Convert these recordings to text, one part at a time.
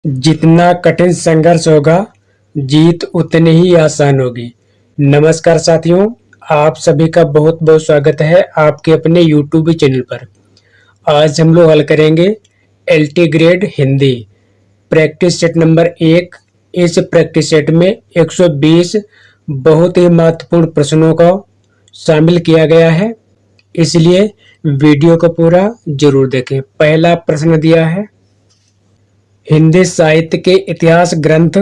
जितना कठिन संघर्ष होगा, जीत उतनी ही आसान होगी। नमस्कार साथियों, आप सभी का बहुत बहुत स्वागत है आपके अपने YouTube चैनल पर। आज हम लोग हल करेंगे LT grade Hindi practice set number 1। इस प्रैक्टिस सेट में 120 बहुत ही महत्वपूर्ण प्रश्नों को शामिल किया गया है, इसलिए वीडियो को पूरा जरूर देखें। पहला प्रश्न दिया है, हिंदी साहित्य के इतिहास ग्रंथ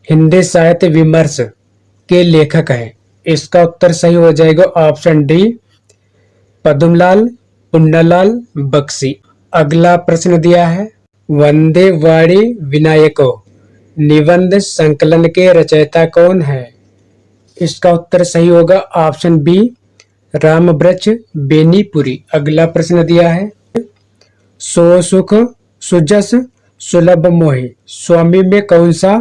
हिंदी साहित्य विमर्श के लेखक हैं। इसका उत्तर सही हो जाएगा ऑप्शन डी, पद्मलाल पुन्नालाल बख्शी। अगला प्रश्न दिया है, वंदे वाणी विनायको निबंध संकलन के रचयिता कौन है? इसका उत्तर सही होगा ऑप्शन बी, रामवृक्ष बेनीपुरी। अगला प्रश्न दिया है, सो सुख सुजस सुलभ मोहि स्वामी में कौन सा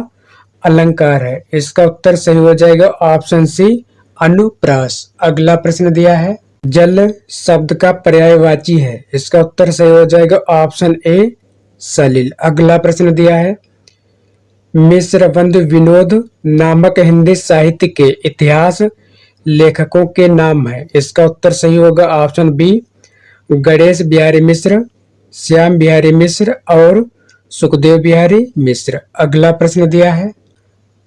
अलंकार है? इसका उत्तर सही हो जाएगा ऑप्शन सी, अनुप्रास। अगला प्रश्न दिया है, जल शब्द का पर्यायवाची है। इसका उत्तर सही हो जाएगा ऑप्शन ए, सलिल। अगला प्रश्न दिया है, मिश्र बंधु विनोद नामक हिंदी साहित्य के इतिहास लेखकों के नाम है। इसका उत्तर सही होगा ऑप्शन बी, गणेश बिहारी मिश्र, श्याम बिहारी मिश्र और सुखदेव बिहारी मिश्र। अगला प्रश्न दिया है,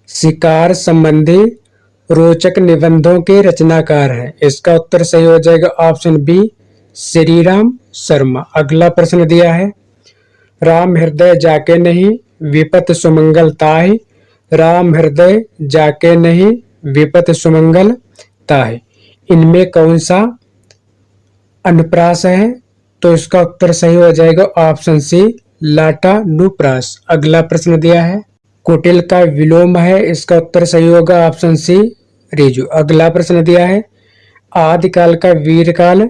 शिकार संबंधी रोचक निबंधों के रचनाकार हैं। इसका उत्तर सही हो जाएगा ऑप्शन बी, श्रीराम शर्मा। अगला प्रश्न दिया है, राम हृदय जाके नहीं विपत सुमंगल ताहि, राम हृदय जाके नहीं विपत सुमंगल ताहि, इनमें कौन सा अनुप्रास है? तो इसका उत्तर सही हो जाएगा ऑप्शन सी, लाटानुप्रास। अगला प्रश्न दिया है, कुटिल का विलोम है। इसका उत्तर सही होगा ऑप्शन सी, रिजु। अगला प्रश्न दिया है, आदिकाल का वीरकाल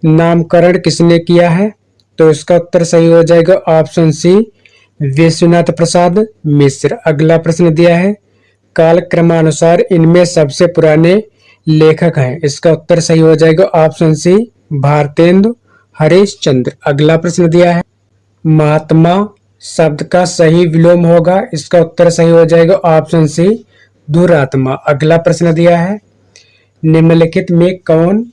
नामकरण किसने किया है? तो इसका उत्तर सही हो जाएगा ऑप्शन सी, विश्वनाथ प्रसाद मिश्र। अगला प्रश्न दिया है, काल क्रमानुसार इनमें सबसे पुराने लेखक हैं। इसका उत्तर सही हो जाएगा ऑप्शन सी, भारतेंदु हरिश्चंद्र। अगला प्रश्न दिया है, महात्मा शब्द का सही विलोम होगा। इसका उत्तर सही हो जाएगा ऑप्शन सी, दुरात्मा। अगला प्रश्न दिया है, निम्नलिखित में कौन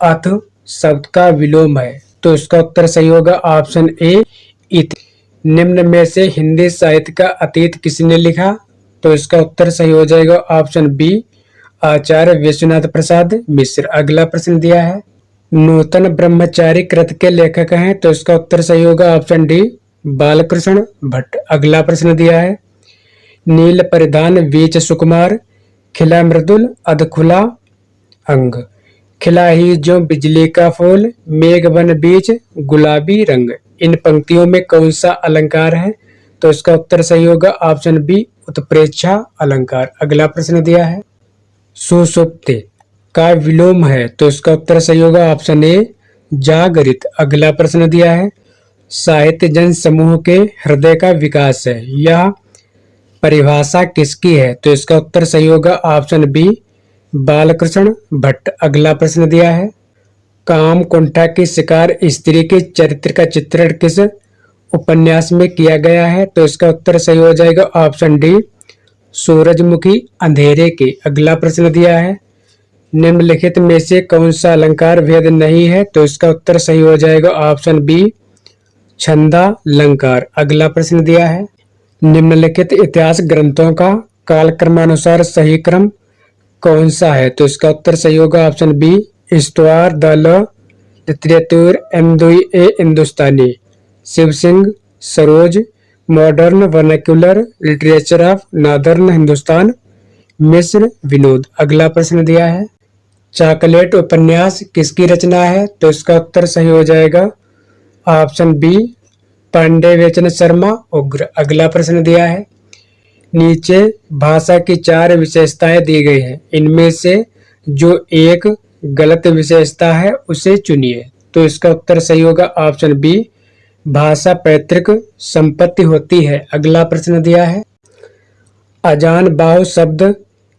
अथ शब्द का विलोम है? तो इसका उत्तर सही होगा ऑप्शन ए, इति। निम्न में से हिंदी साहित्य का अतीत किसने लिखा? तो इसका उत्तर सही हो जाएगा ऑप्शन बी, आचार्य विश्वनाथ प्रसाद मिश्र। अगला प्रश्न दिया है, नूतन ब्रह्मचारी कृत के लेखक हैं। तो इसका उत्तर सही होगा ऑप्शन डी, बालकृष्ण भट्ट। अगला प्रश्न दिया है, नील परिधान बीच सुकुमार खिला मृदुल अधखुला अंग, खिला ही जो बिजली का फूल मेघ बन बीच गुलाबी रंग, इन पंक्तियों में कौन सा अलंकार है? तो इसका उत्तर सही होगा ऑप्शन बी, उत्प्रेक्षा अलंकार। अगला प्रश्न दिया है, सुषुप्ति का विलोम है। तो इसका उत्तर सही होगा ऑप्शन ए, जागरित। अगला प्रश्न दिया है, साहित्य जन समूह के हृदय का विकास है, यह परिभाषा किसकी है? तो इसका उत्तर सही होगा ऑप्शन बी, बालकृष्ण भट्ट। अगला प्रश्न दिया है, काम कुंठा की शिकार स्त्री के चरित्र का चित्रण किस उपन्यास में किया गया है? तो इसका उत्तर सही हो जाएगा ऑप्शन डी, सूरजमुखी अंधेरे के। अगला प्रश्न दिया है, निम्नलिखित में से कौन सा अलंकार भेद नहीं है? तो इसका उत्तर सही हो जाएगा ऑप्शन बी, छंदालंकार। अगला प्रश्न दिया है, निम्नलिखित इतिहास ग्रंथों का कालक्रमानुसार सही क्रम कौन सा है? तो इसका उत्तर सही होगा ऑप्शन बी, इस्तवार द लिटरेचर ए Hindustani, Shiv Singh Saroj modern vernacular literature of northern Hindustan, Mishra Vinod. अगला प्रश्न दिया है, चॉकलेट उपन्यास किसकी रचना है? तो इसका उत्तर सही हो जाएगा ऑप्शन बी, पांडे बेचन शर्मा उग्र। अगला प्रश्न दिया है, नीचे भाषा की 4 विशेषताएं दी गई हैं, इनमें से जो एक गलत विशेषता है उसे चुनिए। तो इसका उत्तर सही होगा ऑप्शन बी, भाषा पैतृक संपत्ति होती है। अगला प्रश्न दिया है, अजान बाहु शब्द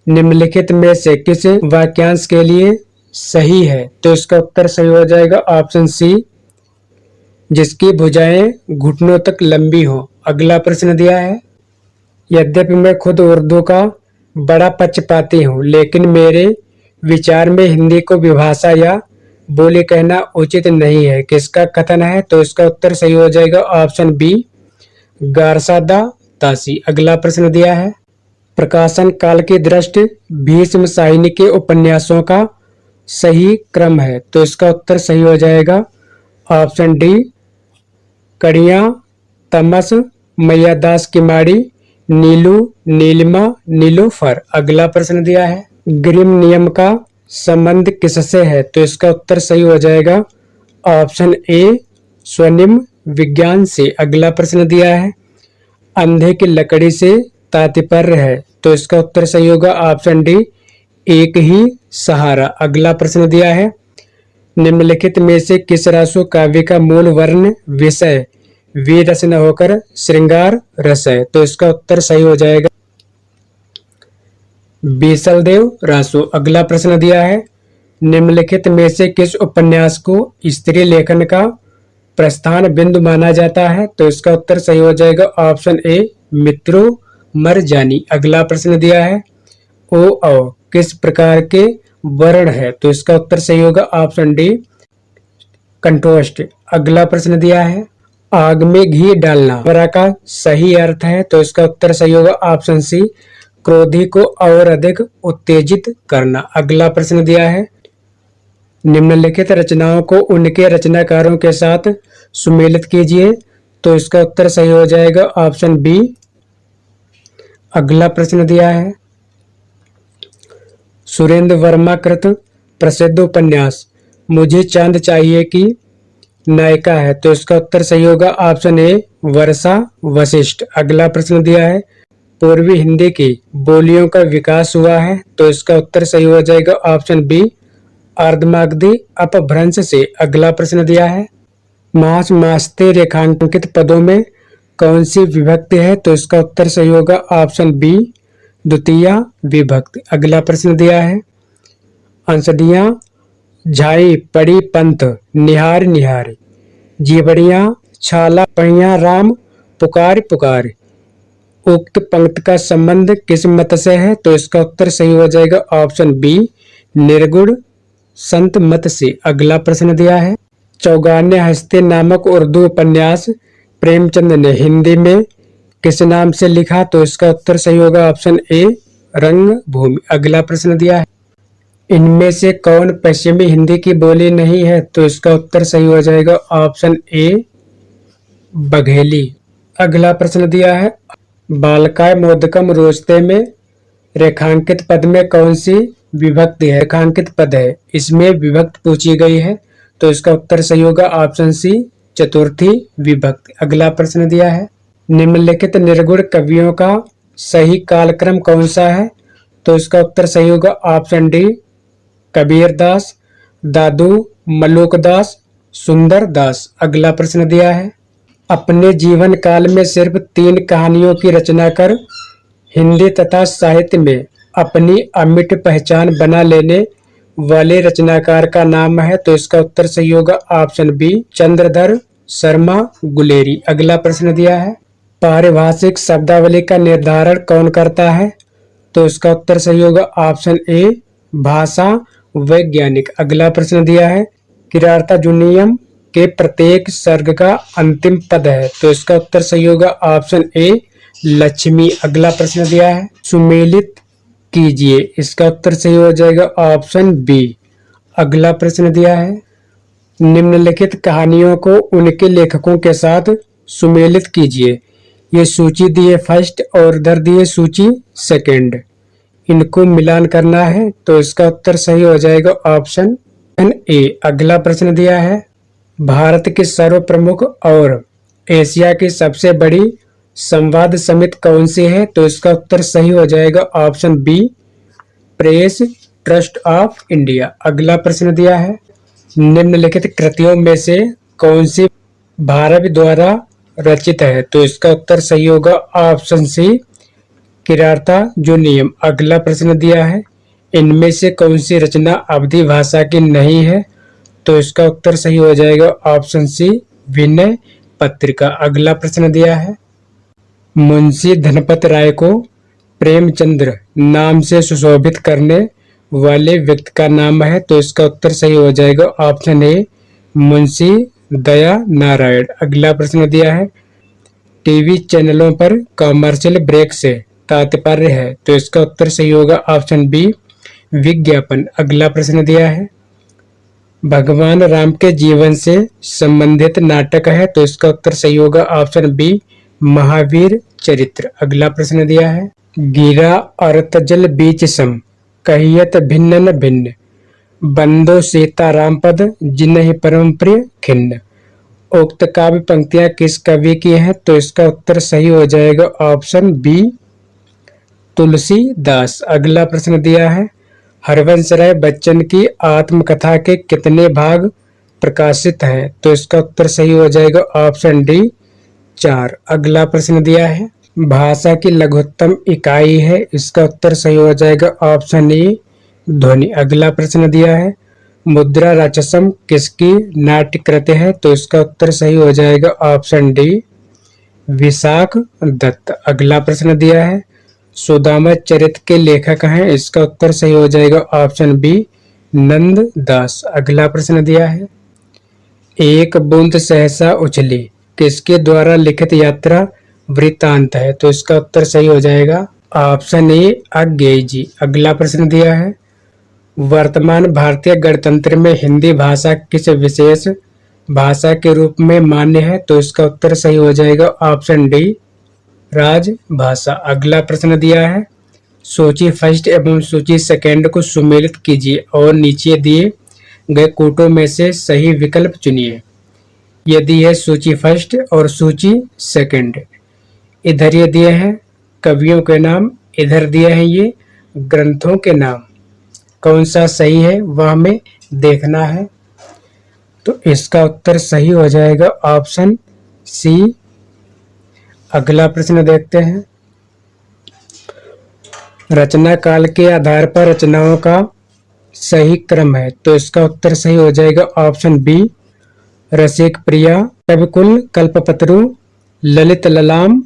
निम्नलिखित में से किस वाक्यांश के लिए सही है? तो इसका उत्तर सही हो जाएगा ऑप्शन सी, जिसकी भुजाएं घुटनों तक लंबी हो। अगला प्रश्न दिया है, यद्यपि मैं खुद उर्दू का बड़ा पक्षपाती हूँ, लेकिन मेरे विचार में हिंदी को विभाषा या बोली कहना उचित नहीं है। किसका कथन है? तो इसका उत्तर सही हो जाएगा ऑप्शन बी, गारसा दा तासी। अगला प्रश्न दिया है, प्रकाशन काल की दृष्टि भीष्म साहिनी के उपन्यासों का सही क्रम है। तो इसका उत्तर सही हो जाएगा ऑप्शन डी, कड़िया, तमस, मैयादास की माड़ी, नीलू, नीलिमा, नीलूफर। अगला प्रश्न दिया है, ग्रिम नियम का संबंध किससे है? तो इसका उत्तर सही हो जाएगा ऑप्शन ए, स्वनिम विज्ञान से। अगला प्रश्न दिया है, अंधे की लकड़ी से तात्पर्य है। तो इसका उत्तर सही होगा ऑप्शन डी, एक ही सहारा। अगला प्रश्न दिया है, निम्नलिखित में से किस रासो काव्य का मूल वर्ण विषय वीर रस न होकर श्रृंगार रस है? तो इसका उत्तर सही हो जाएगा बीसलदेव रासो। अगला प्रश्न दिया है, निम्नलिखित में से किस उपन्यास को स्त्री लेखन का प्रस्थान बिंदु माना जाता है? तो इसका उत्तर सही हो जाएगा ऑप्शन ए, मित्रों मरजानी। अगला प्रश्न दिया है, ओ औ किस प्रकार के वर्ण है? तो इसका उत्तर सही होगा ऑप्शन डी, कंठोष्ठ। अगला प्रश्न दिया है, आग में घी डालना वरा का सही अर्थ है। तो इसका उत्तर सही होगा ऑप्शन सी, क्रोधी को और अधिक उत्तेजित करना। अगला प्रश्न दिया है, निम्नलिखित रचनाओं को उनके रचनाकारों के साथ सुमेलित कीजिए। तो इसका उत्तर सही हो जाएगा ऑप्शन बी। अगला प्रश्न दिया है, सुरेंद्र वर्मा कृत प्रसिद्ध उपन्यास मुझे चांद चाहिए की नायिका है। तो इसका उत्तर सही होगा ऑप्शन ए, वर्षा वशिष्ठ। अगला प्रश्न दिया है, पूर्वी हिंदी की बोलियों का विकास हुआ है। तो इसका उत्तर सही हो जाएगा ऑप्शन बी, अर्धमागधी अपभ्रंश से। अगला प्रश्न दिया है, मास मास्ते रेखांकित पदों में कौन सी विभक्ति है? तो इसका उत्तर सही होगा ऑप्शन बी, द्वितीया विभक्ति। अगला प्रश्न दिया है, अंसडियां झाई पड़ी पंथ निहार निहार, जीवड़ियां छाला पहिया राम पुकार पुकार। उक्त पंक्ति का संबंध किस मत से है? तो इसका उत्तर सही हो जाएगा ऑप्शन बी, निर्गुण संत मत से। अगला प्रश्न दिया है, चौगाने हंसते नामक उर्दू उपन्यास प्रेमचंद ने हिंदी में किस नाम से लिखा? तो इसका उत्तर सही होगा ऑप्शन ए, रंगभूमि। अगला प्रश्न दिया है, इनमें से कौन पश्चिमी हिंदी की बोली नहीं है? तो इसका उत्तर सही हो जाएगा ऑप्शन ए, बघेली। अगला प्रश्न दिया है, बालकाय मोदकम रोचते में रेखांकित पद में कौन सी विभक्ति है? रेखांकित पद है, इसमें विभक्ति पूछी गई है। तो इसका उत्तर सही होगा ऑप्शन सी, चतुर्थी विभक्ति। अगला प्रश्न दिया है, निम्नलिखित निर्गुण कवियों का सही कालक्रम कौन सा है? तो इसका उत्तर सही होगा ऑप्शन डी, कबीरदास, दादू, मलूकदास, सुंदरदास। अगला प्रश्न दिया है, अपने जीवन काल में सिर्फ 3 कहानियों की रचना कर हिंदी तथा साहित्य में अपनी अमिट पहचान बना लेने वाले रचनाकार का नाम है? तो इसका उत्तर सही होगा ऑप्शन बी, चंद्रधर शर्मा गुलेरी। अगला प्रश्न दिया है, पारिभाषिक शब्दावली का निर्धारण कौन करता है? तो इसका उत्तर सही होगा ऑप्शन ए, भाषा वैज्ञानिक। अगला प्रश्न दिया है, किरातार्जुनीयम के प्रत्येक सर्ग का अंतिम पद है। तो इसका उत्तर सही होगा ऑप्शन ए, लक्ष्मी। अगला प्रश्न दिया है, सुमेलित कीजिए। इसका उत्तर सही हो जाएगा ऑप्शन बी। अगला प्रश्न दिया है, निम्नलिखित कहानियों को उनके लेखकों के साथ सुमेलित कीजिए। ये सूची दिए फर्स्ट और इधर दिए सूची सेकंड, इनको मिलान करना है। तो इसका उत्तर सही हो जाएगा ऑप्शन ए। अगला प्रश्न दिया है, भारत की सर्व प्रमुख और एशिया की सबसे बड़ी संवाद समिति कौन सी है? तो इसका उत्तर सही हो जाएगा option B, press trust of India. अगला प्रश्न दिया है, निम्नलिखित कृतियों में से कौन सी भारवी द्वारा रचित है? तो इसका उत्तर सही होगा ऑप्शन सी, किरातार्जुनीयम। अगला प्रश्न दिया है, इनमें से कौन सी रचना अवधी भाषा की नहीं है? तो इसका उत्तर सही हो जाएगा ऑप्शन सी, विनय पत्रिका। अगला प्रश्न दिया है, मुंशी धनपत राय को प्रेमचंद्र नाम से सुशोभित करने वाले व्यक्ति का नाम है, तो इसका उत्तर सही हो जाएगा ऑप्शन ए मुंशी दया नारायण। अगला प्रश्न दिया है टीवी चैनलों पर कमर्शियल ब्रेक से तात्पर्य है, तो इसका उत्तर सही होगा ऑप्शन बी विज्ञापन। अगला प्रश्न दिया है भगवान राम के जीवन से संबंधित नाटक है, तो इसका उत्तर सही होगा ऑप्शन बी महावीर चरित्र। अगला प्रश्न दिया है गिरा अरत जल बीच सम कहियत भिन्न न भिन्न बंदो सीता राम पद जिन्हि परम प्रिय खिन्न। उक्त काव्य पंक्तियां किस कवि की हैं, तो इसका उत्तर सही हो जाएगा ऑप्शन बी तुलसीदास। अगला प्रश्न दिया है हरवंश राय बच्चन की आत्मकथा के कितने भाग प्रकाशित हैं, तो इसका उत्तर सही हो जाएगा ऑप्शन डी 4। अगला प्रश्न दिया है भाषा की लघुत्तम इकाई है, इसका उत्तर सही हो जाएगा ऑप्शन ए ध्वनि। अगला प्रश्न दिया है मुद्रा राक्षसम किसकी नाट्य कृति है, तो इसका उत्तर सही हो जाएगा ऑप्शन डी विशाख दत्त। अगला प्रश्न दिया है सुदामा चरित के लेखक हैं, इसका उत्तर सही हो जाएगा ऑप्शन बी नंद दास। अगला प्रश्न दिया है एक बूंद सहसा उछली किसके द्वारा लिखित यात्रा वृत्तांत है, तो इसका उत्तर सही हो जाएगा ऑप्शन ए अज्ञेय जी। अगला प्रश्न दिया है वर्तमान भारतीय गणतंत्र में हिंदी भाषा किस विशेष भाषा के रूप में मान्य है, तो इसका उत्तर सही हो जाएगा ऑप्शन डी राजभाषा। अगला प्रश्न दिया है सूची फर्स्ट एवं सूची सेकंड को सुमेलित कीजिए और नीचे दिए गए कोटों में से सही विकल्प चुनिए। यदि है सूची फर्स्ट और सूची सेकंड। इधर ये दिए हैं कवियों के नाम, इधर दिए हैं ये ग्रंथों के नाम। कौन सा सही है वह हमें देखना है, तो इसका उत्तर सही हो जाएगा ऑप्शन सी। अगला प्रश्न देखते हैं रचना काल के आधार पर रचनाओं का सही क्रम है, तो इसका उत्तर सही हो जाएगा ऑप्शन बी रसिक प्रिया कविकुल कल्पतरु ललित ललाम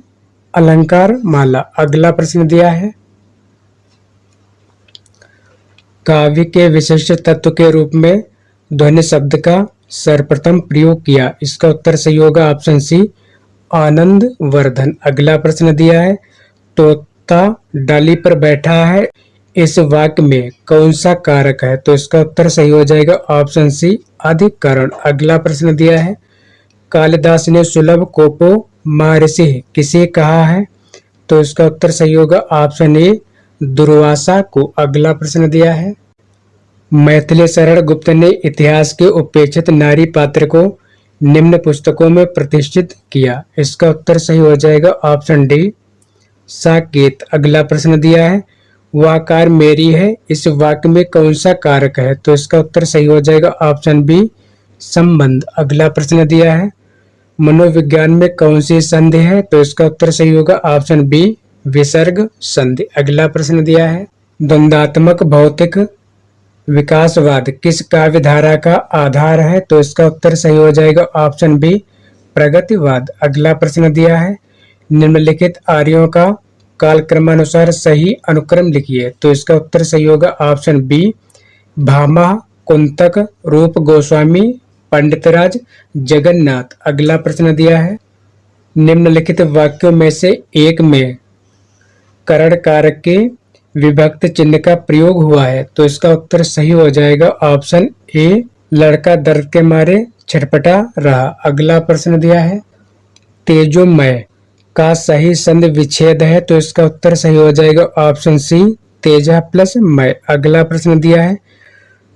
अलंकार माला। अगला प्रश्न दिया है काव्य के विशिष्ट तत्व के रूप में ध्वनि शब्द का सर्वप्रथम प्रयोग किया, इसका उत्तर सही होगा ऑप्शन सी आनंद वर्धन। अगला प्रश्न दिया है तोता डाली पर बैठा है, इस वाक्य में कौन सा कारक है, तो इसका उत्तर सही हो जाएगा ऑप्शन सी अधिकरण। अगला प्रश्न दिया है कालिदास ने सुलभ कोपो महर्षि किसे कहा है, तो इसका उत्तर सही होगा ऑप्शन ए दुर्वासा को। अगला प्रश्न दिया है मैथिली शरण गुप्त ने इतिहास के उपेक्षित नारी पात्र को निम्न पुस्तकों में प्रतिष्ठित किया, इसका उत्तर सही हो जाएगा ऑप्शन डी साकेत। अगला प्रश्न दिया है वह कार मेरी है, इस वाक्य में कौन सा कारक है, तो इसका उत्तर सही हो जाएगा ऑप्शन बी संबंध। अगला प्रश्न दिया है मनोविज्ञान में कौन सी संधि है, तो इसका उत्तर सही होगा ऑप्शन बी विसर्ग संधि। अगला प्रश्न दिया है द्वंद्वात्मक भौतिक विकासवाद किस काव्य धारा का आधार है, तो इसका उत्तर सही हो जाएगा ऑप्शन बी प्रगतिवाद। अगला प्रश्न दिया है निम्नलिखित आर्यों का कालक्रमानुसार सही अनुक्रम लिखिए, तो इसका उत्तर सही होगा ऑप्शन बी भामा कुंतक रूप गोस्वामी पंडितराज जगन्नाथ। अगला प्रश्न दिया है निम्नलिखित वाक्यों में से एक में करण कारक के विभक्त चिन्ह का प्रयोग हुआ है, तो इसका उत्तर सही हो जाएगा ऑप्शन ए लड़का दर्द के मारे छटपटा रहा। अगला प्रश्न दिया है तेजोमय का सही संधि विच्छेद है, तो इसका उत्तर सही हो जाएगा ऑप्शन सी तेजा प्लस मय। अगला प्रश्न दिया है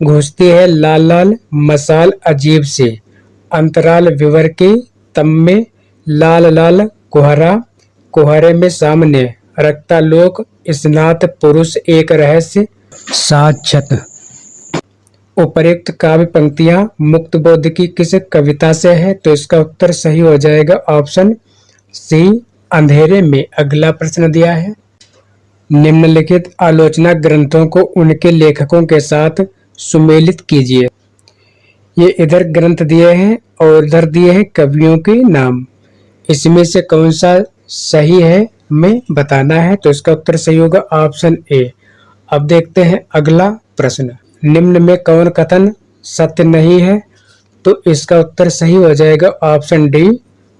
घुसती है लाल लाल मसाल अजीब से अंतराल विवर के तम में लाल लाल कुहरा कुहरे में सामने रखता लोक स्नात पुरुष एक रहस्य साक्षत। उपर्युक्त काव्य पंक्तियां मुक्त बोध की किस कविता से है, तो इसका उत्तर सही हो जाएगा ऑप्शन सी अंधेरे में। अगला प्रश्न दिया है निम्नलिखित आलोचना ग्रंथों को उनके लेखकों के साथ सुमेलित कीजिए। ये इधर ग्रंथ दिए हैं और इधर दिए हैं कवियों के नाम। इसमें से कौन सा सही है में बताना है, तो इसका उत्तर सही होगा ऑप्शन ए। अब देखते हैं अगला प्रश्न। निम्न में कौन कथन सत्य नहीं है? तो इसका उत्तर सही हो जाएगा ऑप्शन डी।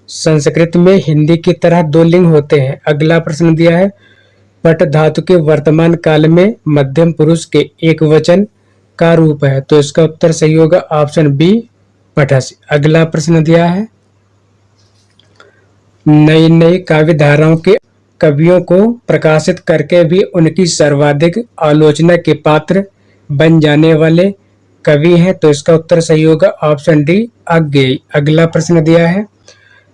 संस्कृत में हिंदी की तरह दो लिंग होते हैं। अगला प्रश्न दिया है पट धातु के वर्तमान काल में मध्यम पुरुष के एक वचन का रूप है, तो इसका उत्तर सही होगा ऑप्शन बी पटस। अगला प्रश्न दिया है नई नई काव्य धाराओं के कवियों को प्रकाशित करके भी उनकी सर्वाधिक आलोचना के पात्र बन जाने वाले कवि हैं, तो इसका उत्तर सही होगा ऑप्शन डी अज्ञेय। अगला प्रश्न दिया है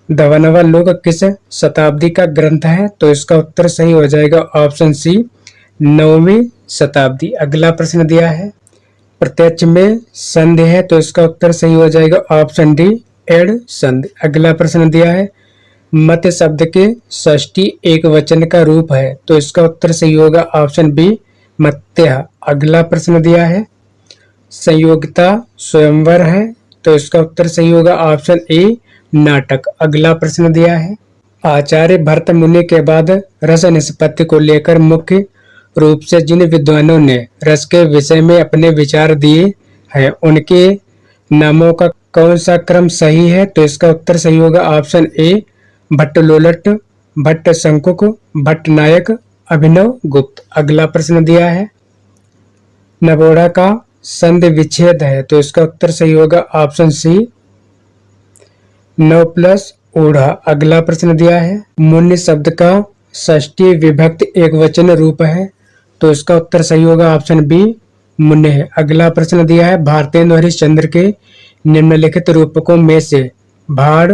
दवनवा लोक किस शताब्दी का ग्रंथ है? तो इसका उत्तर सही हो जाएगा ऑप्शन सी 9वीं शताब्दी। अगला प्रश्न दिया है प्रत्यक्ष में संधि है, तो इसका उत्तर सही हो जाएगा ऑप्शन डी एड संधि। अगला प्रश्न दिया है मत शब्द के षष्ठी एक वचन का रूप है, तो इसका उत्तर सही होगा ऑप्शन बी मत्स्य। अगला प्रश्न दिया है संयोगिता स्वयंवर है, तो इसका उत्तर सही होगा ऑप्शन ए नाटक। अगला प्रश्न दिया है आचार्य भरत मुनि के बाद रस निष्पत्ति को लेकर मुख्य रूप से जिन विद्वानों ने रस के विषय में अपने विचार दिए हैं उनके नामों का कौन सा क्रम सही है? तो इसका उत्तर सही होगा ऑप्शन ए भट्ट लोलट, भट्ट शंकुक, भट्ट नायक, अभिनव गुप्त। अगला प्रश्न दिया है नवोढ़ा का संधि विच्छेद है, तो इसका उत्तर सही होगा ऑप्शन सी 9 प्लस ओढ़ा। अगला प्रश्न दिया है मुनि शब्द का षष्ठी विभक्त एक वचन रूप है, तो इसका उत्तर सही होगा ऑप्शन बी मुन्ने है। अगला प्रश्न दिया है भारतेंदु हरिश्चंद्र के निम्नलिखित रूपकों में से भाड़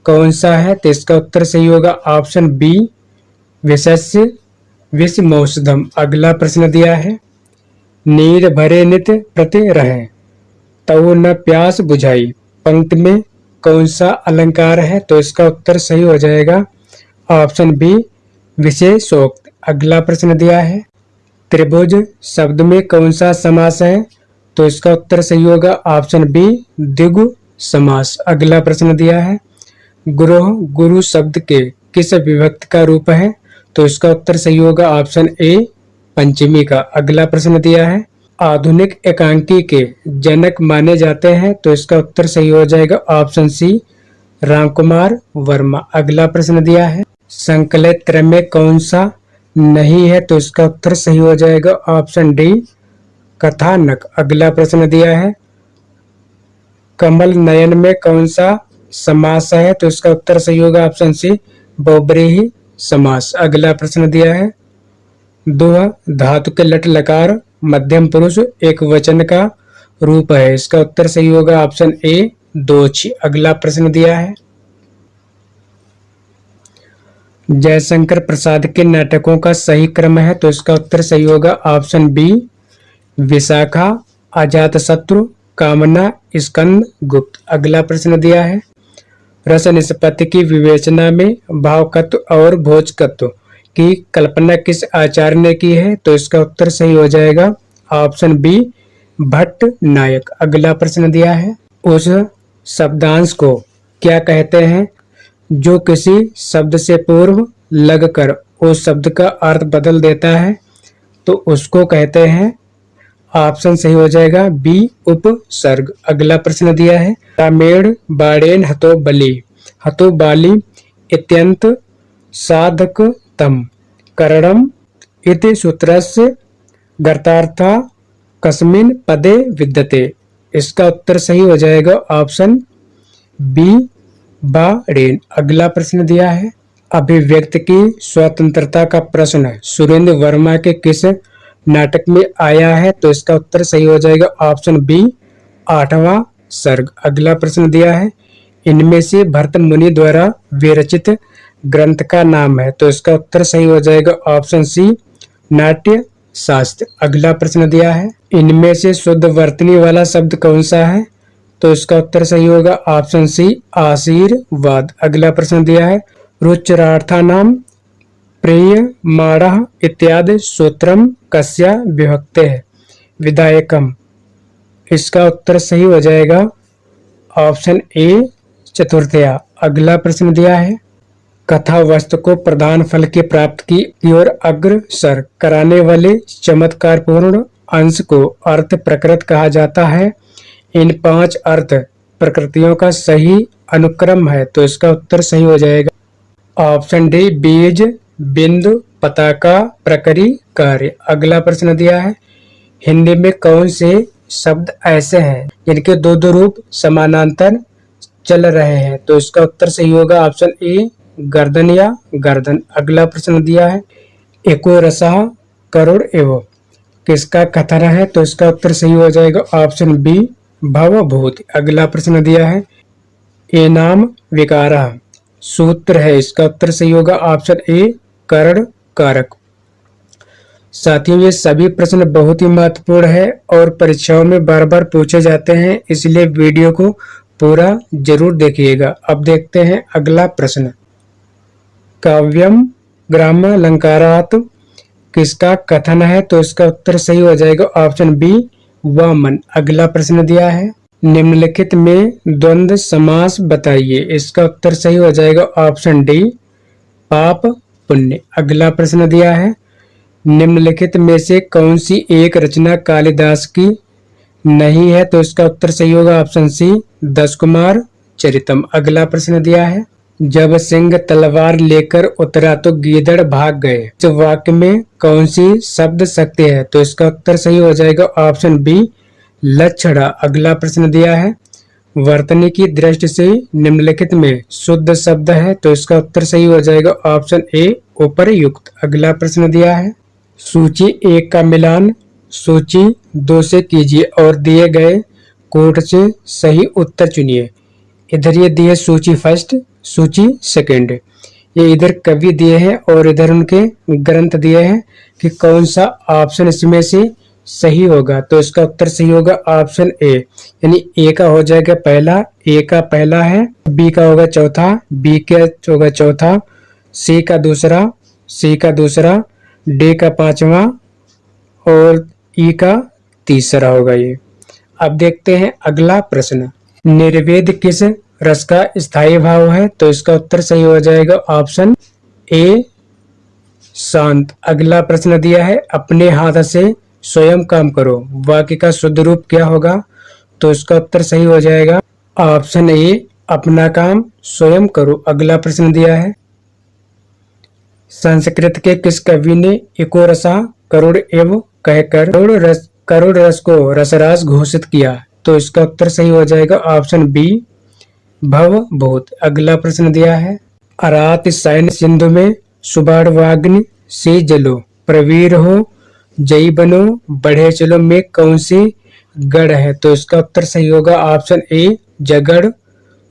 कौन सा है? तो इसका उत्तर सही होगा ऑप्शन बी विशस्य विषमौषधम। अगला प्रश्न दिया है नीर भरे नित प्रति रहे तऊ न प्यास बुझाई पंक्ति में कौन सा अलंकार है? तो इसका उत्तर सही हो जाएगा ऑप्शन बी विशेषोक्त। अगला प्रश्न दिया है त्रिभुज शब्द में कौन सा समास है? तो इसका उत्तर सही होगा ऑप्शन बी द्विगु समास। अगला प्रश्न दिया है गुरु गुरु शब्द के किस विभक्त का रूप है? तो इसका उत्तर सही होगा ऑप्शन ए पंचमी का। अगला प्रश्न दिया है आधुनिक एकांकी के जनक माने जाते हैं, तो इसका उत्तर सही हो जाएगा ऑप्शन सी रामकुमार वर्मा। अगला प्रश्न दिया है संकलित क्रम में कौन सा नहीं है? तो इसका उत्तर सही हो जाएगा ऑप्शन डी कथानक। अगला प्रश्न दिया है कमल नयन में कौन सा समास है? तो इसका उत्तर सही होगा ऑप्शन सी बहुब्रीहि समास। अगला प्रश्न दिया है दोहा धातु के लट लकार मध्यम पुरुष एक वचन का रूप है, इसका उत्तर सही होगा ऑप्शन ए दोछि। अगला प्रश्न दिया है जयशंकर प्रसाद के नाटकों का सही क्रम है, तो इसका उत्तर सही होगा ऑप्शन बी विशाखा, अजातशत्रु, कामना, स्कंद, गुप्त। अगला प्रश्न दिया है रस निष्पत्ति की विवेचना में भावकत्व और भोजकत्व की कल्पना किस आचार्य ने की है? तो इसका उत्तर सही हो जाएगा ऑप्शन बी भट्ट नायक। अगला प्रश्न दिया है उस शब्दांश को क्या कहते हैं जो किसी शब्द से पूर्व लगकर उस शब्द का अर्थ बदल देता है? तो उसको कहते हैं ऑप्शन सही हो जाएगा बी उपसर्ग। अगला प्रश्न दिया है रामेण बाड़ेन हतो बली हतो बाली इत्यंत साधक तम करणम इति सूत्रस्य गर्तार्था कस्मिन् पदे विद्यते। इसका उत्तर सही हो जाएगा ऑप्शन बी बाड़ेन। अगला प्रश्न दिया है अभिव्यक्ति की स्वतंत्रता का प्रश्न सुरेंद्र वर्मा के किस नाटक में आया है? तो इसका उत्तर सही हो जाएगा ऑप्शन बी 8वां सर्ग। अगला प्रश्न दिया है इनमें से भरत मुनि द्वारा विरचित ग्रंथ का नाम है, तो इसका उत्तर सही हो जाएगा ऑप्शन सी नाट्य शास्त्र। अगला प्रश्न दिया है इनमें से शुद्ध वर्तनी वाला शब्द कौन सा है? तो इसका उत्तर सही होगा ऑप्शन सी आशीर्वाद। अगला प्रश्न दिया है रुचिरार्था नाम प्रिय माणः इत्यादि सूत्रम कस्या विभक्ते है विधायकम। इसका उत्तर सही हो जाएगा ऑप्शन ए चतुर्थया। अगला प्रश्न दिया है कथा वस्तु को प्रधान फल की प्राप्ति की ओर अग्रसर कराने वाले चमत्कारपूर्ण अंश को अर्थ प्रकृत कहा जाता है। इन 5 अर्थ प्रकृतियों का सही अनुक्रम है, तो इसका उत्तर सही हो जाएगा ऑप्शन डी, बीज, बिंदु, पताका, प्रकरी, कार्य। अगला प्रश्न दिया है, हिंदी में कौन से शब्द ऐसे हैं जिनके दो रूप समानांतर चल रहे हैं, तो इसका उत्तर सही होगा ऑप्शन ए, गर्दन या गर्दन। अगला प्रश्न दिया है, एको रसः करुण एवं किसका कथन है, तो इसका उत्तर सही हो जाएगा ऑप्शन बी, भवभूति। अगला प्रश्न दिया है, एनाम विकारः सूत्र है, इसका उत्तर सही होगा ऑप्शन ए, करण कारक। साथियों, ये सभी प्रश्न बहुत ही महत्वपूर्ण है और परीक्षाओं में बार बार पूछे जाते हैं, इसलिए वीडियो को पूरा जरूर देखिएगा। अब देखते हैं अगला प्रश्न, काव्यम ग्रामालंकारात् किसका कथन है, तो इसका उत्तर सही हो जाएगा ऑप्शन बी, वामन। अगला प्रश्न दिया है, निम्नलिखित में द्वंद्व समास बताइए, इसका उत्तर सही हो जाएगा ऑप्शन डी, पाप पुण्य। अगला प्रश्न दिया है, निम्नलिखित में से कौन सी एक रचना कालिदास की नहीं है, तो इसका उत्तर सही होगा ऑप्शन सी, 10 कुमार चरितम। अगला प्रश्न दिया है, जब सिंह तलवार लेकर उतरा तो गीदड़ भाग गए, इस वाक्य में कौन सी शब्द शक्ति है, तो इसका उत्तर सही हो जाएगा ऑप्शन बी, लक्षणा। अगला प्रश्न दिया है, वर्तनी की दृष्टि से निम्नलिखित में शुद्ध शब्द है, तो इसका उत्तर सही हो जाएगा ऑप्शन ए, उपर्युक्त। अगला प्रश्न दिया है, सूची 1 का मिलान सूची 2 से कीजिए और दिए गए कोड से सही उत्तर चुनिए। इधर ये दिए सूची फर्स्ट, सूची सेकंड, ये इधर कवि दिए हैं और इधर उनके ग्रंथ दिए हैं कि कौन सा ऑप्शन इसमें से सही होगा, तो इसका उत्तर सही होगा ऑप्शन ए, यानी ए का हो जाएगा पहला, ए का पहला है, बी का होगा चौथा, बी का होगा चौथा, सी का दूसरा, सी का दूसरा, डी का 5वां और ई का तीसरा होगा ये। अब देखते हैं अगला प्रश्न, निर्वेद किस रस का स्थायी भाव है, तो इसका उत्तर सही हो जाएगा ऑप्शन ए, शांत। अगला प्रश्न दिया है, अपने हाथ से स्वयं काम करो, वाक्य का शुद्ध रूप क्या होगा, तो इसका उत्तर सही हो जाएगा ऑप्शन ए, अपना काम स्वयं करो। अगला प्रश्न दिया है, संस्कृत के किस कवि ने इको रसा करुण एवं कहकर करुण रस को रसराज घोषित किया, तो इसका उत्तर सही हो जाएगा ऑप्शन बी, भवभूत। अगला प्रश्न दिया है, अरात सैन्य सिंधु में सुबाड़वाग्नि से जलो, प्रवीर हो जयी बनो, बढ़े चलो में कौन सी गढ़ है, तो इसका उत्तर सही होगा ऑप्शन ए, जगड़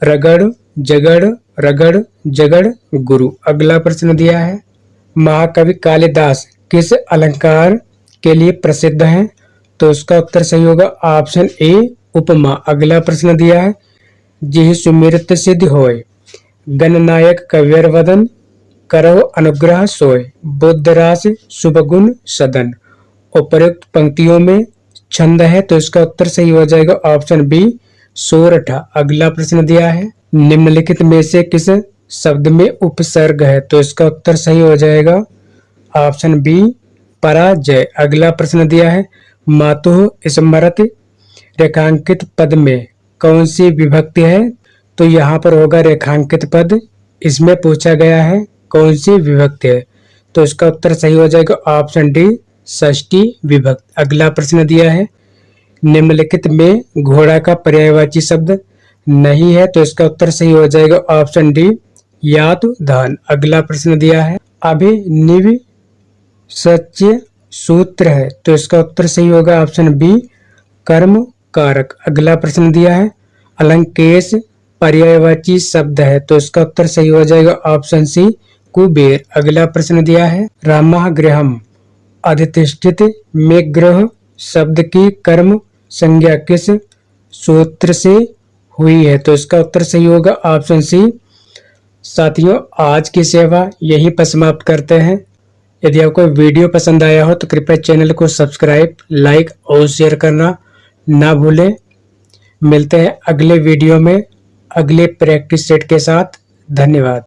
रगड़ जगड़ रगड़ जगड़ गुरु। अगला प्रश्न दिया है, महाकवि कालिदास किस अलंकार के लिए प्रसिद्ध है, तो इसका उत्तर सही होगा ऑप्शन ए, उपमा। अगला प्रश्न दिया है, जिह सुमिरत सिद्ध होय, गणनायक कव्यर वदन, करो अनुग्रह सोय, बुद्ध रास शुभ गुण सदन। उपयुक्त पंक्तियों में छंद है, तो इसका उत्तर सही हो जाएगा ऑप्शन बी, सोरठा। अगला प्रश्न दिया है, निम्नलिखित में से किस शब्द में उपसर्ग है, तो इसका उत्तर सही हो जाएगा ऑप्शन बी, पराजय। अगला प्रश्न दिया है, मातुः स्मरति रेखांकित पद में कौन सी विभक्ति है, तो यहाँ पर होगा रेखांकित पद, इसमें पूछा गया है कौन सी विभक्ति है, तो इसका उत्तर सही हो जाएगा ऑप्शन डी, षष्ठी विभक्त। अगला प्रश्न दिया है, निम्नलिखित में घोड़ा का पर्यायवाची शब्द नहीं है, तो इसका उत्तर सही हो जाएगा ऑप्शन डी, यातुधान। अगला प्रश्न दिया है, अभिनिव सच्य सूत्र है, तो इसका उत्तर सही होगा ऑप्शन बी, कर्म कारक। अगला प्रश्न दिया है, अलंकेश पर्यायवाची शब्द है, तो इसका उत्तर सही हो जाएगा ऑप्शन सी, कुबेर। अगला प्रश्न दिया है, रामः गृहम् अधितिष्ठित में ग्रह शब्द की कर्म संज्ञा किस सूत्र से हुई है, तो इसका उत्तर सही होगा ऑप्शन सी। साथियों, आज की सेवा यहीं पर समाप्त करते हैं। यदि आपको वीडियो पसंद आया हो तो कृपया चैनल को सब्सक्राइब, लाइक और शेयर करना ना भूलें। मिलते हैं अगले वीडियो में अगले प्रैक्टिस सेट के साथ। धन्यवाद।